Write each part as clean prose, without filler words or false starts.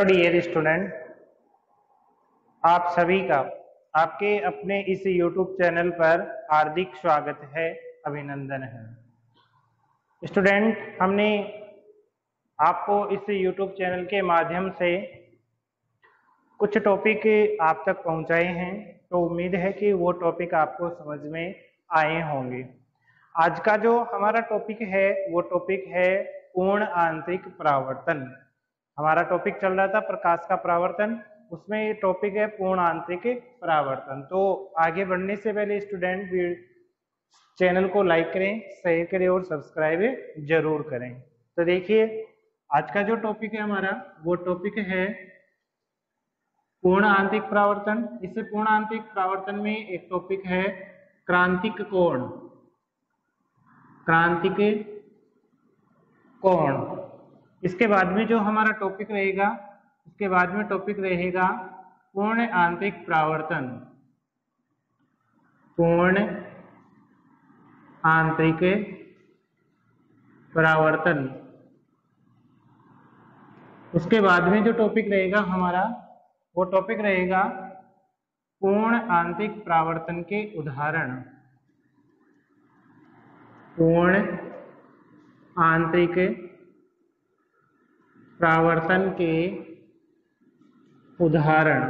Hello dear student, आप सभी का आपके अपने इस YouTube चैनल पर हार्दिक स्वागत है, अभिनंदन है। स्टूडेंट, हमने आपको इस YouTube चैनल के माध्यम से कुछ टॉपिक आप तक पहुंचाए हैं, तो उम्मीद है कि वो टॉपिक आपको समझ में आए होंगे। आज का जो हमारा टॉपिक है वो टॉपिक है पूर्ण आंतरिक परावर्तन। हमारा टॉपिक चल रहा था प्रकाश का परावर्तन, उसमें ये टॉपिक है पूर्ण आंतरिक परावर्तन। तो आगे बढ़ने से पहले स्टूडेंट चैनल को लाइक करें, शेयर करें और सब्सक्राइब जरूर करें। तो देखिए, आज का जो टॉपिक है हमारा वो टॉपिक है पूर्ण आंतरिक परावर्तन। इससे पूर्ण आंतरिक परावर्तन में एक टॉपिक है क्रांतिक कोण। क्रांतिक कोण इसके बाद में जो हमारा टॉपिक रहेगा, इसके बाद में टॉपिक रहेगा पूर्ण आंतरिक परावर्तन। पूर्ण आंतरिक परावर्तन। उसके बाद में जो टॉपिक रहेगा हमारा वो टॉपिक रहेगा पूर्ण आंतरिक परावर्तन के उदाहरण। पूर्ण आंतरिक परावर्तन के उदाहरण,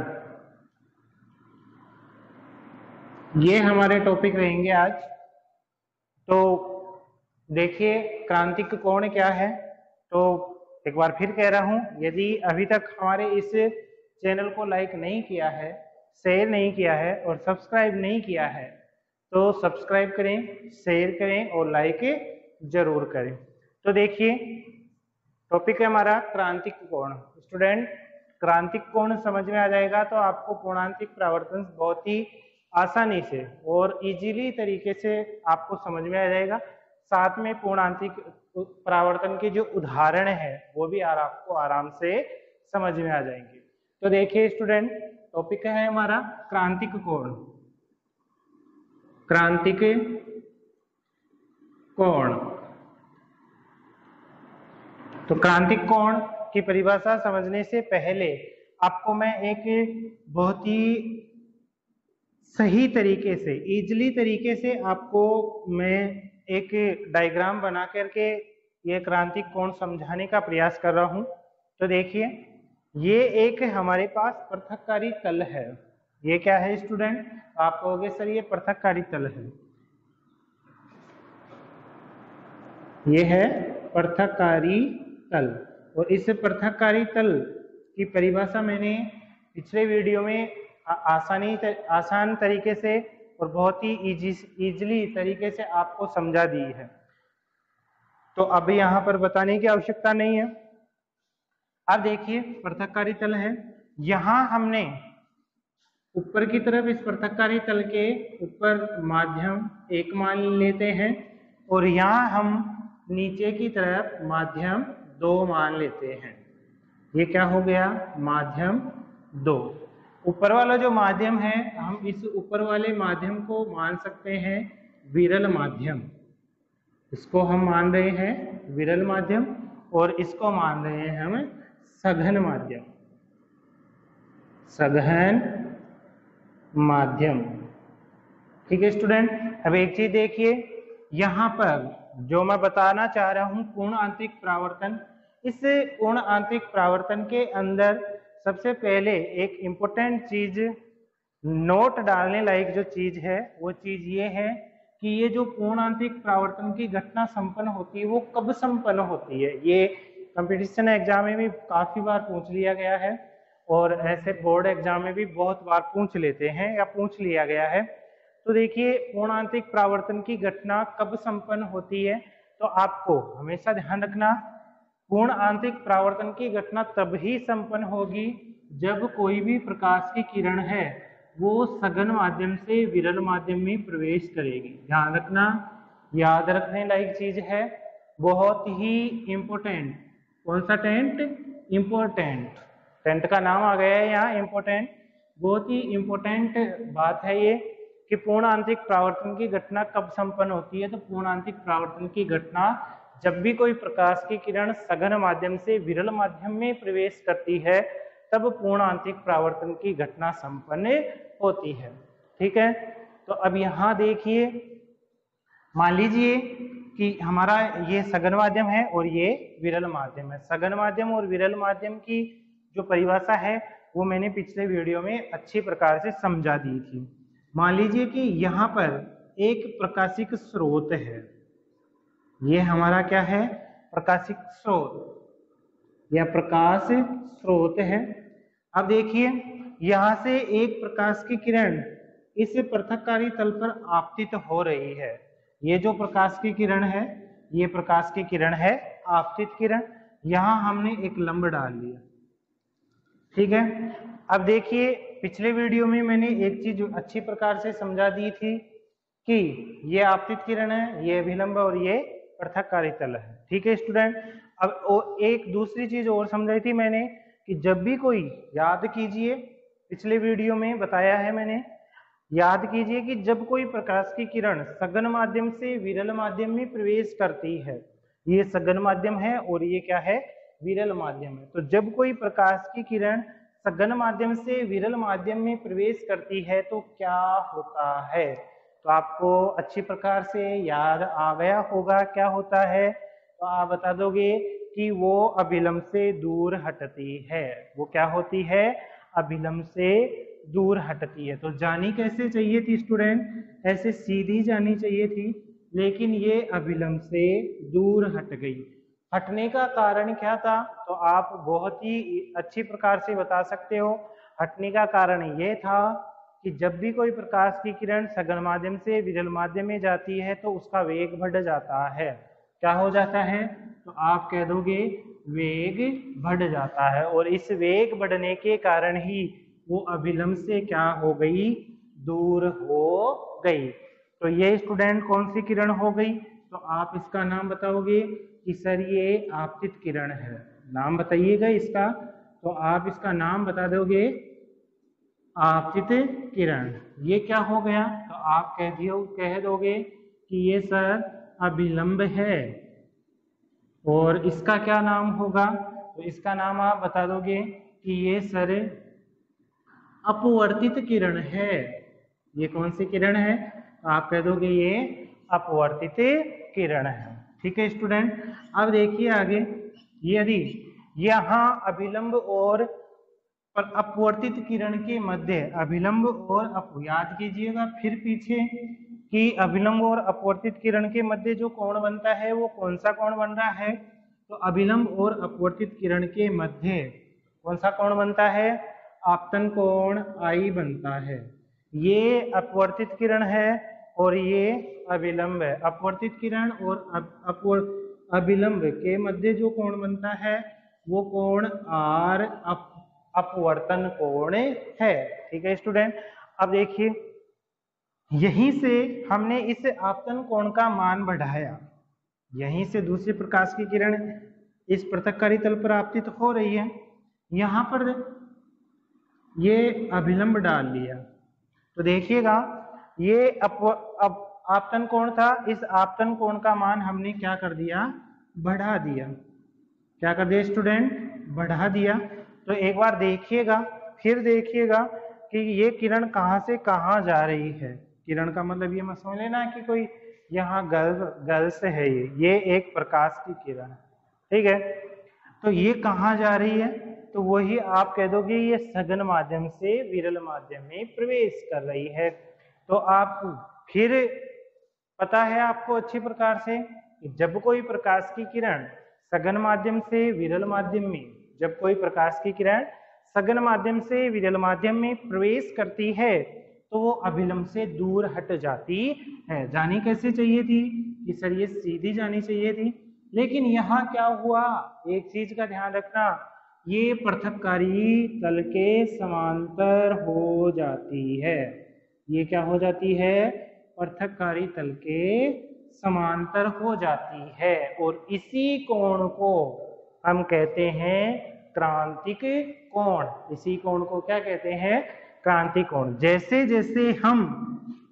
ये हमारे टॉपिक रहेंगे आज। तो देखिए, क्रांतिक कोण क्या है। तो एक बार फिर कह रहा हूं, यदि अभी तक हमारे इस चैनल को लाइक नहीं किया है, शेयर नहीं किया है और सब्सक्राइब नहीं किया है, तो सब्सक्राइब करें, शेयर करें और लाइक जरूर करें। तो देखिए, टॉपिक है हमारा क्रांतिक कोण। स्टूडेंट, क्रांतिक कोण समझ में आ जाएगा तो आपको पूर्णांतिक परावर्तन बहुत ही आसानी से और इजीली तरीके से आपको समझ में आ जाएगा। साथ में पूर्णांतिक परावर्तन के जो उदाहरण है वो भी आपको आराम से समझ में आ जाएंगे। तो देखिए स्टूडेंट, टॉपिक है हमारा क्रांतिक कोण। क्रांतिक कोण। तो क्रांतिक कोण की परिभाषा समझने से पहले आपको मैं एक बहुत ही सही तरीके से, इजीली तरीके से आपको मैं एक डायग्राम बना करके ये क्रांतिक कोण समझाने का प्रयास कर रहा हूं। तो देखिए, ये एक हमारे पास पृथककारी तल है। ये क्या है स्टूडेंट? आप कहोगे सर ये पृथककारी तल है। ये है पृथककारी तल। और इस पृथककारी तल की परिभाषा मैंने पिछले वीडियो में आसान तरीके से और बहुत ही इजीली तरीके से आपको समझा दी है, तो अभी यहाँ पर बताने की आवश्यकता नहीं है। अब देखिए, पृथककारी तल है। यहाँ हमने ऊपर की तरफ इस पृथककारी तल के ऊपर माध्यम 1 मान लेते हैं और यहाँ हम नीचे की तरफ माध्यम 2 मान लेते हैं। ये क्या हो गया? माध्यम 2। ऊपर वाला जो माध्यम है, हम इस ऊपर वाले माध्यम को मान सकते हैं विरल माध्यम। इसको हम मान रहे हैं विरल माध्यम और इसको मान रहे हैं हम सघन माध्यम। सघन माध्यम। ठीक है स्टूडेंट। अब एक चीज देखिए, यहाँ पर जो मैं बताना चाह रहा हूं पूर्ण आंतरिक परावर्तन, इस पूर्ण आंतरिक परावर्तन के अंदर सबसे पहले एक इम्पोर्टेंट चीज नोट डालने लायक जो चीज है वो चीज ये है कि ये जो पूर्ण आंतरिक परावर्तन की घटना संपन्न होती है वो कब संपन्न होती है। ये कंपटीशन एग्जाम में भी काफी बार पूछ लिया गया है और ऐसे बोर्ड एग्जाम में भी बहुत बार पूछ लेते हैं या पूछ लिया गया है। तो देखिए, पूर्ण आंतरिक परावर्तन की घटना कब संपन्न होती है, तो आपको हमेशा ध्यान रखना पूर्ण आंतरिक परावर्तन की घटना तब ही संपन्न होगी जब कोई भी प्रकाश की किरण है वो सघन माध्यम से विरल माध्यम में प्रवेश करेगी। ध्यान रखना, याद रखने लायक चीज है, बहुत ही इंपोर्टेंट। कौन सा टेंट? इंपोर्टेंट। टेंट का नाम आ गया है यहाँ, इंपोर्टेंट। बहुत ही इंपोर्टेंट बात है ये कि पूर्ण आंतरिक परावर्तन की घटना कब संपन्न होती है। तो पूर्ण आंतरिक परावर्तन की घटना जब भी कोई प्रकाश की किरण सघन माध्यम से विरल माध्यम में प्रवेश करती है तब पूर्ण आंतरिक परावर्तन की घटना संपन्न होती है। ठीक है, तो अब यहाँ देखिए, मान लीजिए कि हमारा ये सघन माध्यम है और ये विरल माध्यम है। सघन माध्यम और विरल माध्यम की जो परिभाषा है वो मैंने पिछले वीडियो में अच्छी प्रकार से समझा दी थी। मान लीजिए कि यहाँ पर एक प्रकाशिक स्रोत है, ये हमारा क्या है, प्रकाशिक स्रोत या प्रकाश स्रोत है। अब देखिए यहाँ से एक प्रकाश की किरण इस पृथक्कारी तल पर आपतित हो रही है। ये जो प्रकाश की किरण है, ये प्रकाश की किरण है आपतित किरण। यहाँ हमने एक लंब डाल लिया। ठीक है, अब देखिए पिछले वीडियो में मैंने एक चीज अच्छी प्रकार से समझा दी थी कि ये आपतित किरण है, ये अभिलंब और ये पृथक्कारी तल है। ठीक है स्टूडेंट, अब एक दूसरी चीज और समझाई थी मैंने कि जब भी कोई, याद कीजिए पिछले वीडियो में बताया है मैंने, याद कीजिए कि जब कोई प्रकाश की किरण सघन माध्यम से विरल माध्यम में प्रवेश करती है, ये सघन माध्यम है और ये क्या है, विरल माध्यम है। तो जब कोई प्रकाश की किरण सघन माध्यम से विरल माध्यम में प्रवेश करती है तो क्या होता है, तो आपको अच्छी प्रकार से याद आ गया होगा क्या होता है। तो आप बता दोगे कि वो अभिलंब से दूर हटती है। वो क्या होती है, अभिलंब से दूर हटती है। तो जानी कैसे चाहिए थी स्टूडेंट, ऐसे सीधी जानी चाहिए थी, लेकिन ये अभिलंब से दूर हट गई। हटने का कारण क्या था, तो आप बहुत ही अच्छी प्रकार से बता सकते हो। हटने का कारण ये था कि जब भी कोई प्रकाश की किरण सघन माध्यम से विरल माध्यम में जाती है तो उसका वेग बढ़ जाता है। क्या हो जाता है, तो आप कह दोगे वेग बढ़ जाता है, और इस वेग बढ़ने के कारण ही वो अभिलंब से क्या हो गई, दूर हो गई। तो ये स्टूडेंट कौन सी किरण हो गई, तो आप इसका नाम बताओगे कि सर ये आपतित किरण है। नाम बताइएगा इसका, तो आप इसका नाम बता दोगे आपतित किरण। ये क्या हो गया, तो आप कह दोगे कि ये सर अभिलंब है, और इसका क्या नाम होगा, तो इसका नाम आप बता दोगे कि ये सर अपवर्तित किरण है। ये कौन सी किरण है, तो आप कह दोगे ये अपवर्तित किरण है। ठीक है स्टूडेंट, अब देखिए आगे, यदि यहाँ अभिलंब और अपवर्तित किरण के मध्य, अभिलंब और याद कीजिएगा फिर पीछे कि अभिलंब और अपवर्तित किरण के मध्य जो कोण बनता है वो कौन सा कोण बन रहा है, तो अभिलंब और अपवर्तित किरण के मध्य कौन सा कोण बनता है, आपतन कोण I बनता है। ये अपवर्तित किरण है और ये अभिलंब है। अपवर्तित किरण और अभिलंब के मध्य जो कोण बनता है वो कोण R अपवर्तन कोण है। ठीक है स्टूडेंट, अब देखिए यहीं से हमने इस आपतन कोण का मान बढ़ाया, यहीं से दूसरी प्रकाश की किरण इस पृथक्कारी तल पर आपतित हो रही है, यहाँ पर ये अभिलंब डाल लिया। तो देखिएगा ये आपतन कोण था, इस आपतन कोण का मान हमने क्या कर दिया, बढ़ा दिया। क्या कर दिया स्टूडेंट, बढ़ा दिया। तो एक बार देखिएगा, फिर देखिएगा कि ये किरण कहाँ से कहाँ जा रही है। किरण का मतलब ये मत समझ लेना कि कोई यहाँ गर्ल्स है, ये एक प्रकाश की किरण है। ठीक है, तो ये कहाँ जा रही है, तो वही आप कह दोगे ये सघन माध्यम से विरल माध्यम में प्रवेश कर रही है। तो आप फिर पता है आपको अच्छी प्रकार से कि जब कोई प्रकाश की किरण सघन माध्यम से विरल माध्यम में, जब कोई प्रकाश की किरण सघन माध्यम से विरल माध्यम में प्रवेश करती है तो वो अभिलंब से दूर हट जाती है। जानी कैसे चाहिए थी कि सर ये सीधी जानी चाहिए थी, लेकिन यहाँ क्या हुआ, एक चीज का ध्यान रखना, ये पृथक्कारी तल के समांतर हो जाती है। ये क्या हो जाती है, पृथक्कारी तल के समांतर हो जाती है, और इसी कोण को हम कहते हैं क्रांतिक कोण। इसी कोण को क्या कहते हैं, क्रांतिक कोण। जैसे जैसे हम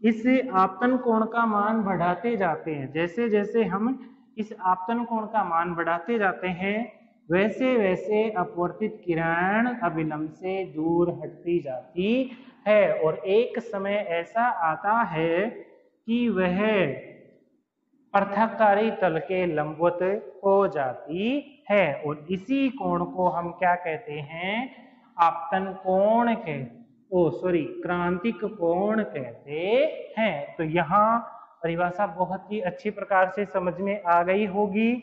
इस आपतन कोण का मान बढ़ाते जाते हैं, जैसे जैसे हम इस आपतन कोण का मान बढ़ाते जाते हैं, वैसे वैसे अपवर्तित किरण अभिलंब से दूर हटती जाती है और एक समय ऐसा आता है कि वह पृथककारी तल के लंबवत हो जाती है और इसी कोण को हम क्या कहते हैं? आपतन कोण क्रांतिक कोण कहते हैं। तो यहाँ परिभाषा बहुत ही अच्छी प्रकार से समझ में आ गई होगी।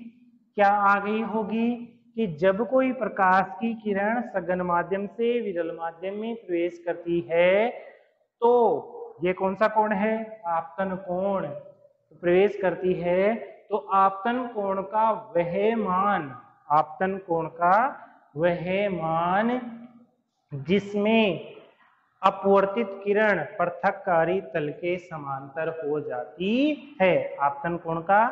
क्या आ गई होगी? कि जब कोई प्रकाश की किरण सघन माध्यम से विरल माध्यम में प्रवेश करती है तो ये कौन सा कोण है? आपतन कोण। प्रवेश करती है तो आपतन कोण का वह मान जिसमें अपवर्तित किरण पृथककारी तल के समांतर हो जाती है। आपतन कोण का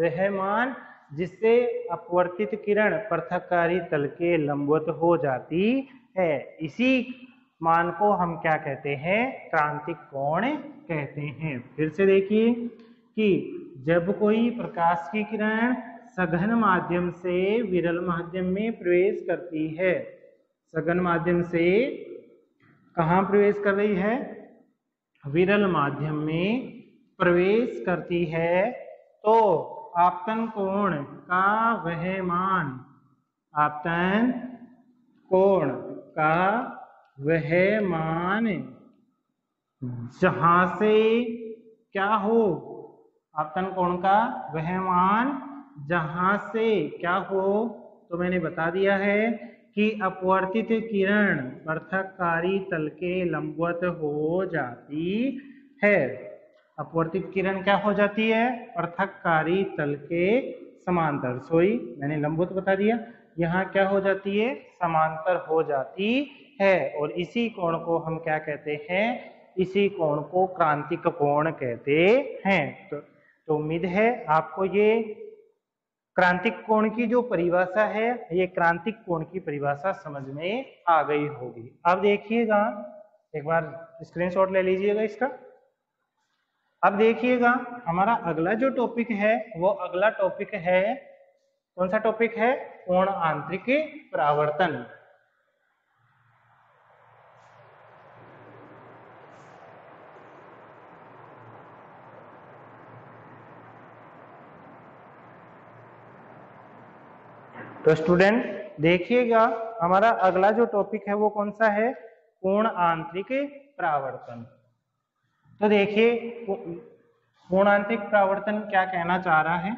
वह मान जिससे अपवर्तित किरण पृथककारी तल के लंबवत हो जाती है, इसी मान को हम क्या कहते हैं? क्रांतिक कोण कहते हैं। फिर से देखिए कि जब कोई प्रकाश की किरण सघन माध्यम से विरल माध्यम में प्रवेश करती है, सघन माध्यम से कहाँ प्रवेश कर रही है? विरल माध्यम में प्रवेश करती है तो आपतन कोण का वह मान, आपतन कोण का वह मान जहां से क्या हो? आपतन कोण का वह मान जहां से क्या हो? तो मैंने बता दिया है कि अपवर्तित किरण पृथककारी तल के लंबवत हो जाती है। अपवर्तित किरण क्या हो जाती है? पृथककारी तल के समांतर। मैंने लंबवत बता दिया, यहाँ क्या हो जाती है? समांतर हो जाती है और इसी कोण को हम क्या कहते हैं? इसी कोण को क्रांतिक कोण कहते हैं। तो उम्मीद है आपको ये क्रांतिक कोण की जो परिभाषा है, ये क्रांतिक कोण की परिभाषा समझ में आ गई होगी। अब देखिएगा, एक बार स्क्रीनशॉट ले लीजिएगा इसका। अब देखिएगा हमारा अगला जो टॉपिक है वो अगला टॉपिक है, कौन सा टॉपिक है? कोण आंतरिक परावर्तन। तो स्टूडेंट देखिएगा हमारा अगला जो टॉपिक है वो कौन सा है? कोण आंतरिक परावर्तन। तो देखिए कोण आंतरिक परावर्तन क्या कहना चाह रहा है।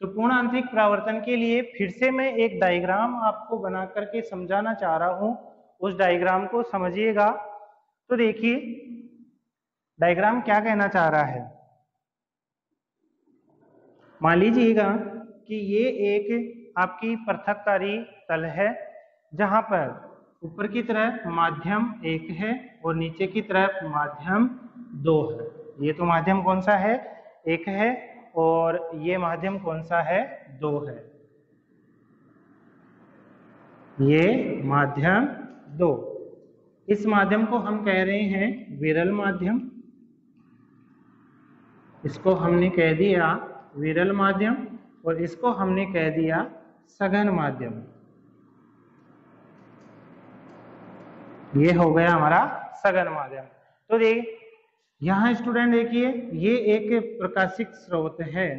तो कोण आंतरिक परावर्तन के लिए फिर से मैं एक डायग्राम आपको बना करके समझाना चाह रहा हूं, उस डायग्राम को समझिएगा। तो देखिए डायग्राम क्या कहना चाह रहा है। मान लीजिएगा कि ये एक आपकी पृथककारी तल है जहां पर ऊपर की तरफ माध्यम 1 है और नीचे की तरफ माध्यम 2 है। ये तो माध्यम कौन सा है? 1 है और ये माध्यम कौन सा है? 2 है। ये माध्यम 2, इस माध्यम को हम कह रहे हैं विरल माध्यम। इसको हमने कह दिया विरल माध्यम और इसको हमने कह दिया सघन माध्यम। ये हो गया हमारा सघन माध्यम। तो देख यहाँ स्टूडेंट देखिए ये एक प्रकाशिक स्रोत है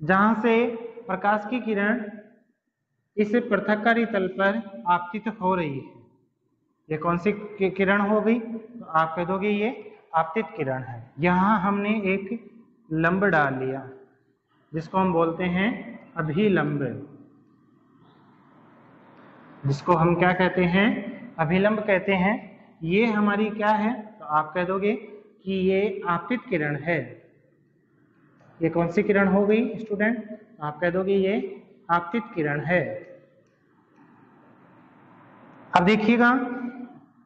जहां से प्रकाश की किरण इस पृथककारी तल पर आपतित हो रही है। ये कौन सी किरण हो गई? तो आप कह दोगे ये आपतित किरण है। यहाँ हमने एक लंब डाल लिया जिसको हम बोलते हैं अभिलंब, जिसको हम क्या कहते हैं? अभिलंब कहते हैं। ये हमारी क्या है? तो आप कह दोगे कि ये आपतित किरण है। ये कौन सी किरण हो गई स्टूडेंट? आप कह दोगे ये आपतित किरण है। अब देखिएगा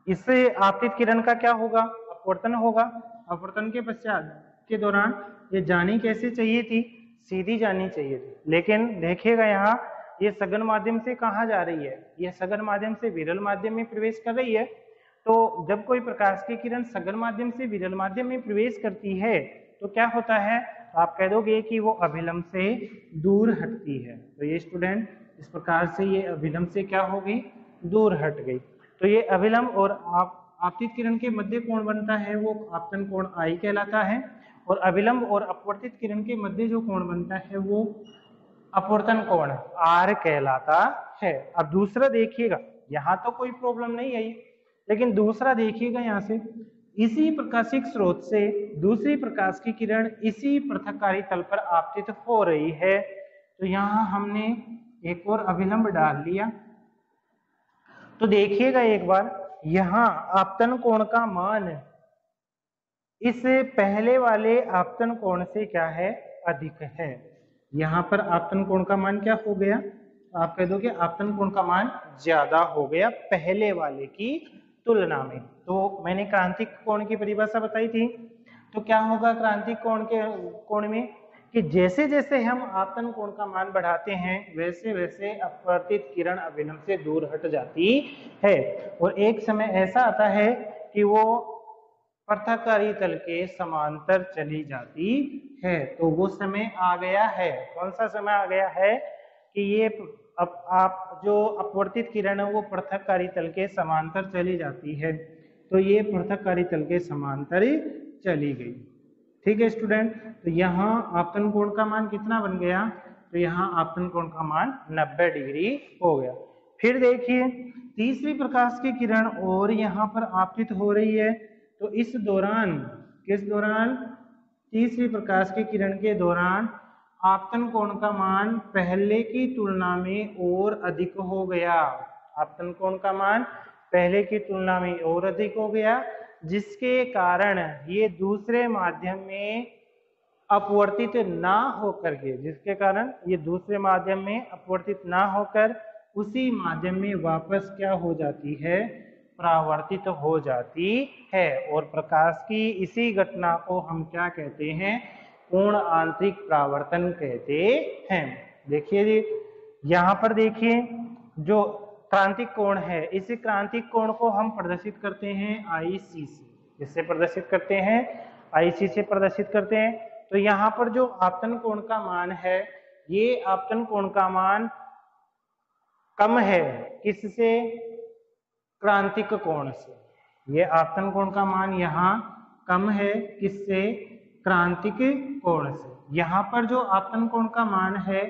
इससे आपतित किरण का क्या होगा? अपवर्तन होगा। अपवर्तन के पश्चात के दौरान ये जानी कैसे चाहिए थी? सीधी जानी चाहिए थी, लेकिन देखिएगा यहाँ ये सघन माध्यम से कहाँ जा रही है? यह सघन माध्यम से विरल माध्यम में प्रवेश कर रही है। तो जब कोई प्रकाश की किरण सघन माध्यम से विरल माध्यम में प्रवेश करती है तो क्या होता है? आप कह दोगे कि वो अभिलंब से दूर हटती है। तो ये स्टूडेंट इस प्रकार से ये अभिलंब से क्या हो गई, दूर हट गई। तो ये अभिलंब और आपतित किरण के मध्य कोण बनता है वो आपतन कोण आई कहलाता है, और अभिलंब और अपवर्तित किरण के मध्य जो कोण बनता है वो अपवर्तन कोण आर कहलाता है। अब दूसरा देखिएगा, यहाँ तो कोई प्रॉब्लम नहीं आई, लेकिन दूसरा देखिएगा यहाँ से, इसी प्रकाशिक स्रोत से दूसरी प्रकाश की किरण इसी पृथककारी तल पर आपतित हो रही है। तो यहाँ हमने एक और अभिलंब डाल लिया। तो देखिएगा एक बार, यहाँ आपतन कोण का मान इस पहले वाले आपतन कोण से क्या है, अधिक है। यहाँ पर आपतन कोण का मान क्या हो गया, आप कह दो कि आपतन कोण का मान ज्यादा हो गया पहले वाले की तुलना में। तो मैंने क्रांतिक कोण की परिभाषा बताई थी, तो क्या होगा क्रांतिक कोण में कि जैसे जैसे हम आपतन कोण का मान बढ़ाते हैं वैसे वैसे अपवर्तित किरण अभिलंब से दूर हट जाती है, और एक समय ऐसा आता है कि वो पृथककारी तल के समांतर चली जाती है। तो वो समय आ गया है, कौन सा समय आ गया है कि ये अब आप जो अपवर्तित किरण है वो पृथककारी तल के समांतर चली जाती है। तो ये पृथककारी तल के समांतर चली गई। ठीक है स्टूडेंट, तो यहाँ आपतन कोण का मान कितना बन गया, तो यहाँ आपतन कोण का मान 90 डिग्री हो गया। फिर देखिए तीसरी प्रकाश की किरण और यहाँ पर आपतित हो रही है, तो इस दौरान, किस दौरान, तीसरी प्रकाश की किरण के दौरान आपतन कोण का मान पहले की तुलना में और अधिक हो गया। आपतन कोण का मान पहले की तुलना में और अधिक हो गया, जिसके कारण ये दूसरे माध्यम में अपवर्तित ना होकर के, जिसके कारण ये दूसरे माध्यम में अपवर्तित ना होकर उसी माध्यम में वापस क्या हो जाती है, परावर्तित हो जाती है। और प्रकाश की इसी घटना को हम क्या कहते हैं, पूर्ण आंतरिक परावर्तन कहते हैं। देखिए जी, यहाँ पर देखिए जो क्रांतिक कोण है, इस क्रांतिक कोण को हम प्रदर्शित करते हैं IC से। जिससे प्रदर्शित करते हैं, IC से प्रदर्शित करते हैं। तो यहाँ पर जो आपतन कोण का मान है, ये आपतन कोण का मान कम है किससे, क्रांतिक कोण से। ये आपतन कोण का मान यहाँ कम है किससे, क्रांतिक कोण से। यहाँ पर जो आपतन कोण का मान है,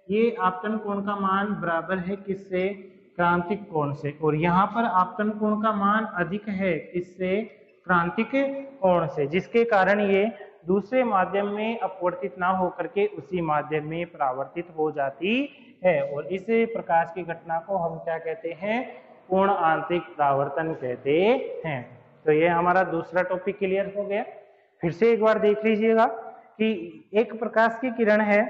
ये आपतन कोण का मान बराबर है किससे, क्रांतिक कोण से। और यहाँ पर आपतन कोण का मान अधिक है किससे, क्रांतिक कोण से, जिसके कारण ये दूसरे माध्यम में अपवर्तित ना होकर के उसी माध्यम में परावर्तित हो जाती है। और इस प्रकाश की घटना को हम क्या कहते हैं, पूर्ण आंतरिक परावर्तन कहते हैं। तो ये हमारा दूसरा टॉपिक क्लियर हो गया। फिर से एक बार देख लीजिएगा कि एक प्रकाश की किरण है,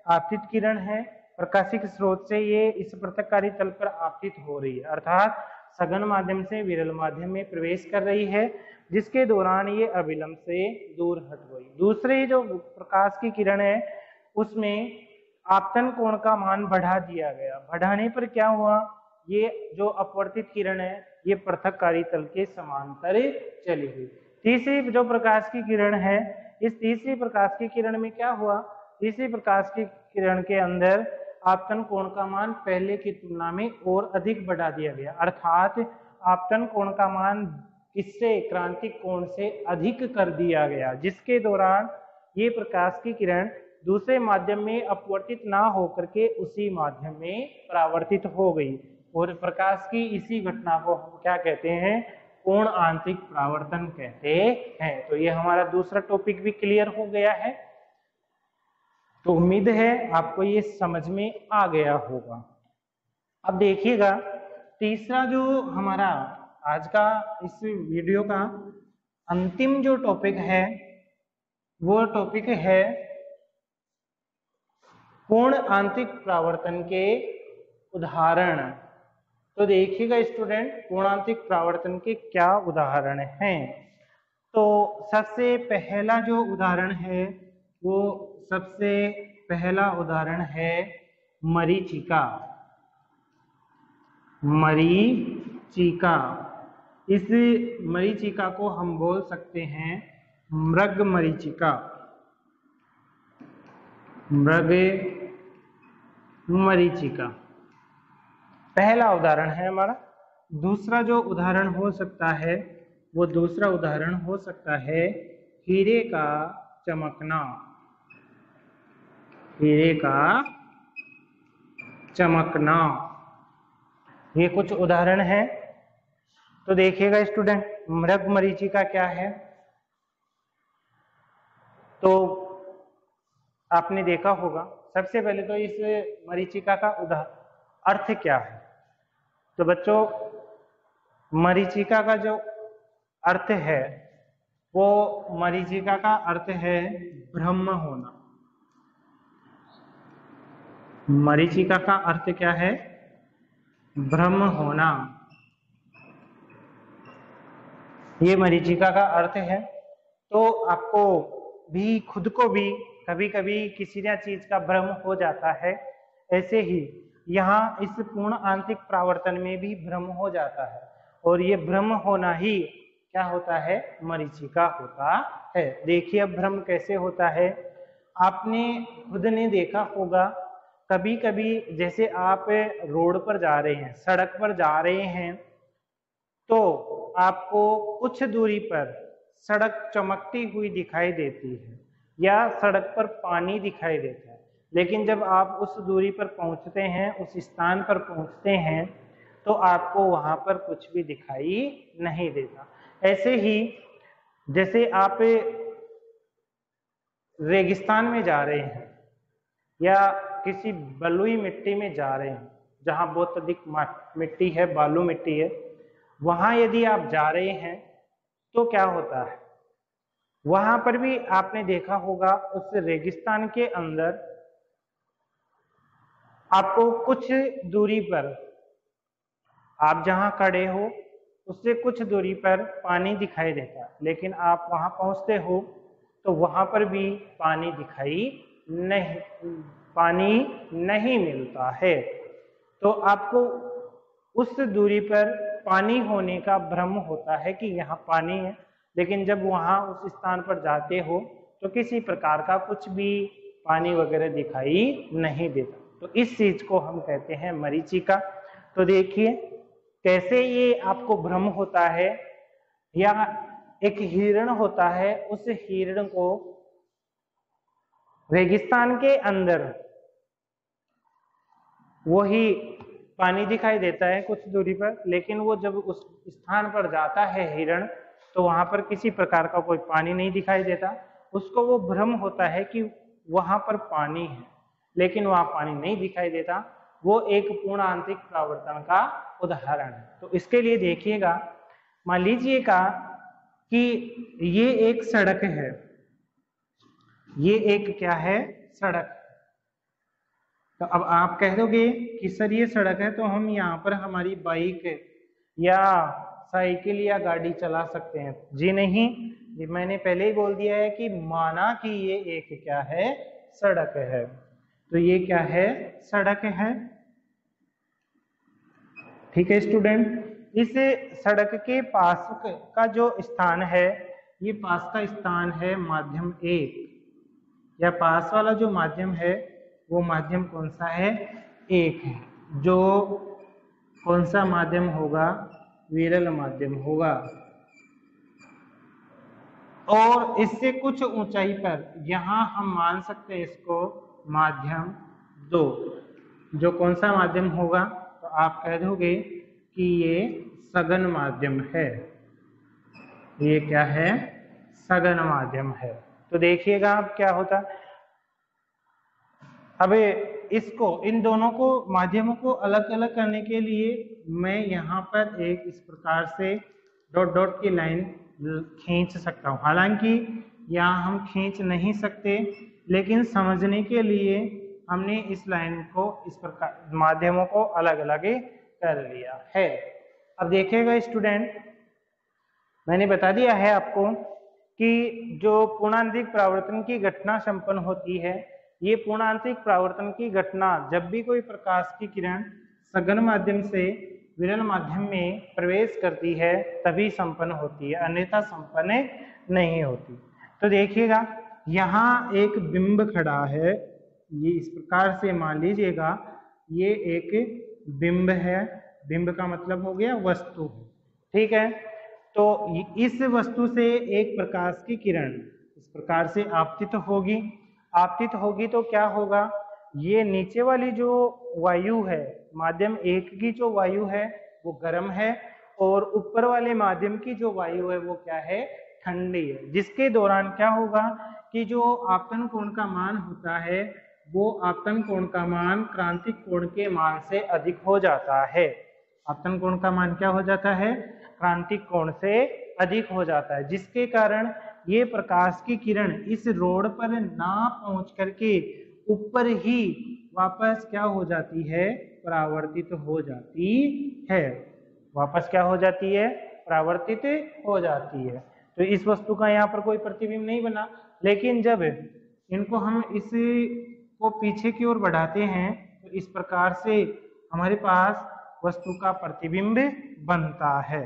आपतित किरण है, प्रकाशिक स्रोत से ये इस पृथककारी तल पर आपतित हो रही है, अर्थात सघन माध्यम से विरल माध्यम में प्रवेश कर रही है, जिसके दौरान ये अभिलंब से दूर हट गई। दूसरी जो प्रकाश की किरण है उसमें आपतन कोण का मान बढ़ा दिया गया। बढ़ाने पर क्या हुआ, ये जो अपवर्तित किरण है ये पृथककारी तल के समांतर चली गई। तीसरी जो प्रकाश की किरण है, इस तीसरी प्रकाश की किरण में क्या हुआ, तीसरी प्रकाश की किरण के अंदर आपतन कोण का मान पहले की तुलना में और अधिक बढ़ा दिया गया, अर्थात आपतन कोण का मान इससे क्रांतिक कोण से अधिक कर दिया गया, जिसके दौरान ये प्रकाश की किरण दूसरे माध्यम में अपवर्तित ना होकर के उसी माध्यम में परावर्तित हो गई। और प्रकाश की इसी घटना को हम क्या कहते हैं, पूर्ण आंतरिक परावर्तन कहते हैं। तो ये हमारा दूसरा टॉपिक भी क्लियर हो गया है। तो उम्मीद है आपको ये समझ में आ गया होगा। अब देखिएगा तीसरा जो हमारा आज का इस वीडियो का अंतिम जो टॉपिक है वो टॉपिक है पूर्ण आंतरिक परावर्तन के उदाहरण। तो देखिएगा स्टूडेंट, पूर्ण आंतरिक परावर्तन के क्या उदाहरण हैं। तो सबसे पहला जो उदाहरण है वो सबसे पहला उदाहरण है मरीचिका। मरीचिका, इस मरीचिका को हम बोल सकते हैं मृग मरीचिका। मृग मरीचिका, पहला उदाहरण है हमारा। दूसरा जो उदाहरण हो सकता है वो दूसरा उदाहरण हो सकता है हीरे का चमकना। हीरे का चमकना, ये कुछ उदाहरण है। तो देखिएगा स्टूडेंट, मृग मरीचिका क्या है। तो आपने देखा होगा, सबसे पहले तो इस मरीचिका का अर्थ क्या है। तो बच्चों, मरीचिका का जो अर्थ है वो मरीचिका का अर्थ है ब्रह्म होना। मरीचिका का अर्थ क्या है? ब्रह्म होना, ये मरीचिका का अर्थ है। तो आपको भी, खुद को भी कभी कभी किसी ना चीज का भ्रम हो जाता है, ऐसे ही यहाँ इस पूर्ण आंतरिक प्रावर्तन में भी भ्रम हो जाता है, और ये भ्रम होना ही क्या होता है? मरीचिका होता है। देखिए अब भ्रम कैसे होता है। आपने खुद ने देखा होगा, कभी कभी जैसे आप रोड पर जा रहे हैं, सड़क पर जा रहे हैं, तो आपको कुछ दूरी पर सड़क चमकती हुई दिखाई देती है या सड़क पर पानी दिखाई देता है, लेकिन जब आप उस दूरी पर पहुंचते हैं, उस स्थान पर पहुंचते हैं, तो आपको वहां पर कुछ भी दिखाई नहीं देता। ऐसे ही जैसे आप रेगिस्तान में जा रहे हैं या किसी बलुई मिट्टी में जा रहे हैं जहां बहुत अधिक मिट्टी है, बालू मिट्टी है, वहां यदि आप जा रहे हैं तो क्या होता है, वहां पर भी आपने देखा होगा उस रेगिस्तान के अंदर आपको कुछ दूरी पर, आप जहां खड़े हो उससे कुछ दूरी पर पानी दिखाई देता है, लेकिन आप वहां पहुंचते हो तो वहां पर भी पानी नहीं मिलता है। तो आपको उस दूरी पर पानी होने का भ्रम होता है कि यहाँ पानी है, लेकिन जब वहाँ उस स्थान पर जाते हो तो किसी प्रकार का कुछ भी पानी वगैरह दिखाई नहीं देता। तो इस चीज को हम कहते हैं मरीचिका। तो देखिए कैसे ये आपको भ्रम होता है। या एक हिरण होता है, उस हिरण को रेगिस्तान के अंदर वही पानी दिखाई देता है कुछ दूरी पर, लेकिन वो जब उस स्थान पर जाता है हिरण, तो वहां पर किसी प्रकार का कोई पानी नहीं दिखाई देता। उसको वो भ्रम होता है कि वहां पर पानी है, लेकिन वहां पानी नहीं दिखाई देता। वो एक पूर्ण आंतरिक प्रावर्तन का उदाहरण है। तो इसके लिए देखिएगा, मान लीजिएगा कि ये एक सड़क है, ये एक क्या है? सड़क। तो अब आप कह दोगे कि सर ये सड़क है तो हम यहाँ पर हमारी बाइक या साइकिल या गाड़ी चला सकते हैं। जी नहीं, ये मैंने पहले ही बोल दिया है कि माना कि ये एक क्या है? सड़क है। तो ये क्या है? सड़क है। ठीक है स्टूडेंट, इस सड़क के पास का जो स्थान है, ये पास का स्थान है माध्यम 1, या पास वाला जो माध्यम है वो माध्यम कौन सा है? 1 है। जो कौन सा माध्यम होगा? विरल माध्यम होगा। और इससे कुछ ऊंचाई पर यहां हम मान सकते हैं इसको माध्यम 2। जो कौन सा माध्यम होगा? तो आप कह दोगे कि ये सघन माध्यम है। ये क्या है? सघन माध्यम है। तो देखिएगा अब क्या होता है। अब इसको, इन दोनों को, माध्यमों को अलग अलग करने के लिए मैं यहाँ पर एक इस प्रकार से डॉट डॉट की लाइन खींच सकता हूँ। हालांकि यहाँ हम खींच नहीं सकते, लेकिन समझने के लिए हमने इस लाइन को, इस प्रकार माध्यमों को अलग अलग कर लिया है। अब देखिएगा स्टूडेंट, मैंने बता दिया है आपको कि जो पूर्णांतरिक परावर्तन की घटना संपन्न होती है, ये पूर्णांतरिक परावर्तन की घटना जब भी कोई प्रकाश की किरण सघन माध्यम से विरल माध्यम में प्रवेश करती है तभी संपन्न होती है, अन्यथा संपन्न नहीं होती। तो देखिएगा यहाँ एक बिंब खड़ा है, ये इस प्रकार से मान लीजिएगा ये एक बिंब है, बिंब का मतलब हो गया वस्तु, ठीक है। तो इस वस्तु से एक प्रकाश की किरण इस प्रकार से आपतित होगी, आपतित होगी तो क्या होगा, ये नीचे वाली जो वायु है, माध्यम 1 की जो वायु है वो गर्म है, और ऊपर वाले माध्यम की जो वायु है वो क्या है, ठंडी है, जिसके दौरान क्या होगा कि जो आपतन कोण का मान होता है वो आपतन कोण का मान क्रांतिक कोण के मान से अधिक हो जाता है। आपतन कोण का मान क्या हो जाता है, क्रांतिक कोण से अधिक हो जाता है, जिसके कारण ये प्रकाश की किरण इस रोड पर ना पहुंच करके ऊपर ही वापस क्या हो जाती है, परावर्तित हो जाती है, वापस क्या हो जाती है, परावर्तित हो जाती है। तो इस वस्तु का यहाँ पर कोई प्रतिबिंब नहीं बना, लेकिन जब इनको हम इस को पीछे की ओर बढ़ाते हैं तो इस प्रकार से हमारे पास वस्तु का प्रतिबिंब बनता है।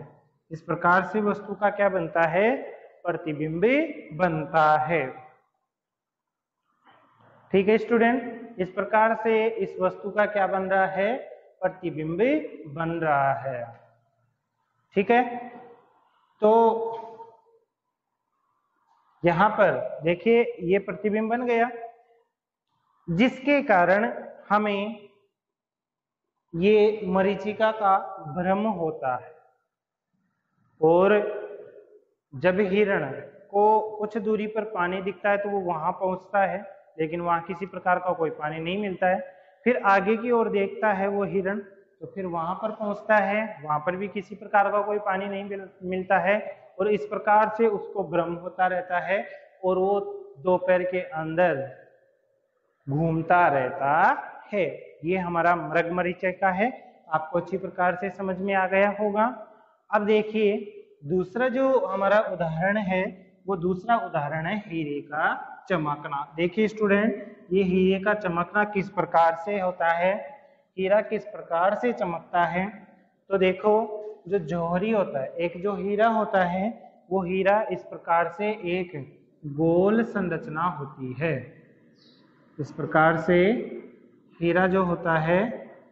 इस प्रकार से वस्तु का क्या बनता है, प्रतिबिंब बनता है। ठीक है स्टूडेंट, इस प्रकार से इस वस्तु का क्या बन रहा है, प्रतिबिंब बन रहा है। ठीक है, तो यहां पर देखिए ये प्रतिबिंब बन गया, जिसके कारण हमें ये मरीचिका का भ्रम होता है, और जब हिरण को कुछ दूरी पर पानी दिखता है तो वो वहां पहुंचता है, लेकिन वहां किसी प्रकार का कोई पानी नहीं मिलता है। फिर आगे की ओर देखता है वो हिरण, तो फिर वहां पर पहुंचता है, वहां पर भी किसी प्रकार का कोई पानी नहीं मिलता है, और इस प्रकार से उसको भ्रम होता रहता है, और वो दोपहर के अंदर घूमता रहता है। ये हमारा मृगमरीचिका है, आपको अच्छी प्रकार से समझ में आ गया होगा। अब देखिए दूसरा जो हमारा उदाहरण है, वो दूसरा उदाहरण है हीरे का चमकना। देखिए स्टूडेंट, ये हीरे का चमकना किस प्रकार से होता है, हीरा किस प्रकार से चमकता है। तो देखो, जो जौहरी होता है, एक जो हीरा होता है, वो हीरा इस प्रकार से एक गोल संरचना होती है। इस प्रकार से हीरा जो होता है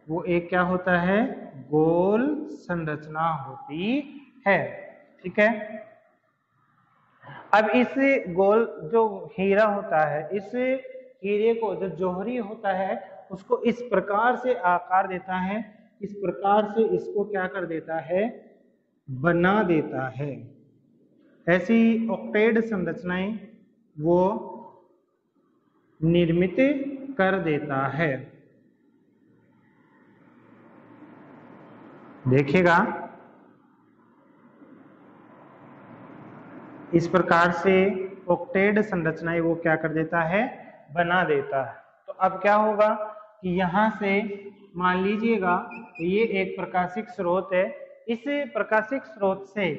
वो एक क्या होता है, गोल संरचना होती है। ठीक है, अब इस गोल जो हीरा होता है, इस हीरे को जो जौहरी होता है उसको इस प्रकार से आकार देता है, इस प्रकार से इसको क्या कर देता है, बना देता है। ऐसी ऑक्टेड संरचनाएं वो निर्मित कर देता है। देखिएगा, इस प्रकार से ऑक्टेड संरचनाएं वो क्या कर देता है, बना देता है। तो अब क्या होगा कि यहां से मान लीजिएगा ये एक प्रकाशिक स्रोत है, इस प्रकाशिक स्रोत से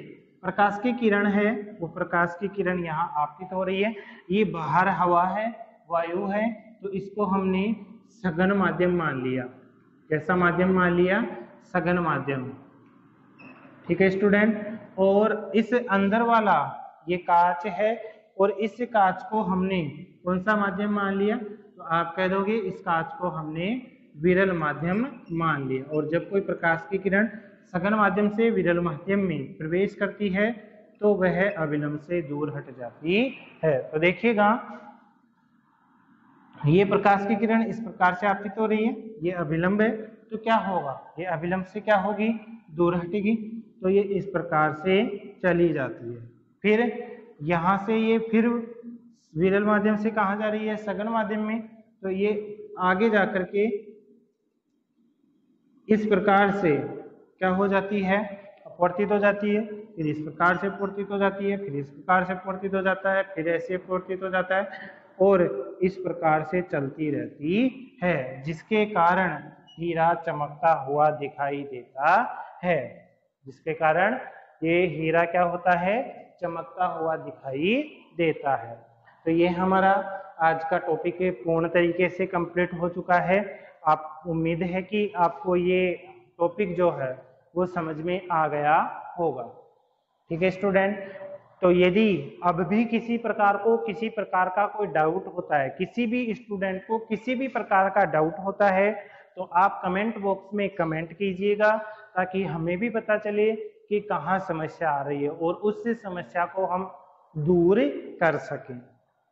प्रकाश की किरण है, वो प्रकाश की किरण यहाँ आपतित हो रही है, ये बाहर हवा है, वायु है, तो इसको हमने सघन माध्यम मान लिया। कैसा माध्यम मान लिया, सघन माध्यम। ठीक है स्टूडेंट, और इस अंदर वाला ये कांच है, और इस कांच को हमने कौन सा माध्यम मान लिया, तो आप कह दोगे इस कांच को हमने विरल माध्यम मान लिया। और जब कोई प्रकाश की किरण सघन माध्यम से विरल माध्यम में प्रवेश करती है तो वह अविलंब से दूर हट जाती है। तो देखिएगा, ये प्रकाश की किरण इस प्रकार से आपतित हो रही है, ये अविलंब है, तो क्या होगा, ये अविलंब से क्या होगी, दूर हटेगी, तो ये इस प्रकार से चली जाती है। फिर यहाँ से ये फिर विरल माध्यम से कहाँ जा रही है, सघन माध्यम में, तो ये आगे जाकर के इस प्रकार से क्या हो जाती है, अपवर्तित हो जाती है, फिर इस प्रकार से अपवर्तित हो जाती है, फिर इस प्रकार से अपवर्तित हो जाता है, फिर ऐसे अपवर्तित हो जाता है, और इस प्रकार से चलती रहती है, जिसके कारण हीरा चमकता हुआ दिखाई देता है। जिसके कारण ये हीरा क्या होता है, चमकता हुआ दिखाई देता है। तो ये हमारा आज का टॉपिक पूर्ण तरीके से कंप्लीट हो चुका है। आप उम्मीद है कि आपको ये टॉपिक जो है वो समझ में आ गया होगा। ठीक है स्टूडेंट, तो यदि अब भी किसी प्रकार का कोई डाउट होता है, किसी भी स्टूडेंट को किसी भी प्रकार का डाउट होता है, तो आप कमेंट बॉक्स में कमेंट कीजिएगा ताकि हमें भी पता चले कि कहाँ समस्या आ रही है और उससे समस्या को हम दूर कर सकें।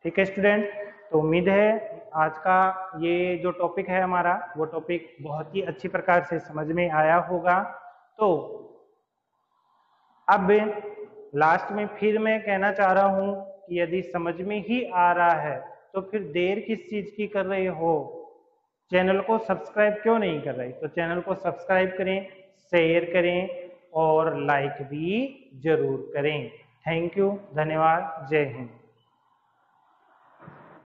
ठीक है स्टूडेंट, तो उम्मीद है आज का ये जो टॉपिक है हमारा वो टॉपिक बहुत ही अच्छी प्रकार से समझ में आया होगा। तो अब लास्ट में फिर मैं कहना चाह रहा हूं कि यदि समझ में ही आ रहा है तो फिर देर किस चीज की कर रहे हो, चैनल को सब्सक्राइब क्यों नहीं कर रहे? तो चैनल को सब्सक्राइब करें, शेयर करें और लाइक भी जरूर करें। थैंक यू, धन्यवाद, जय हिंद।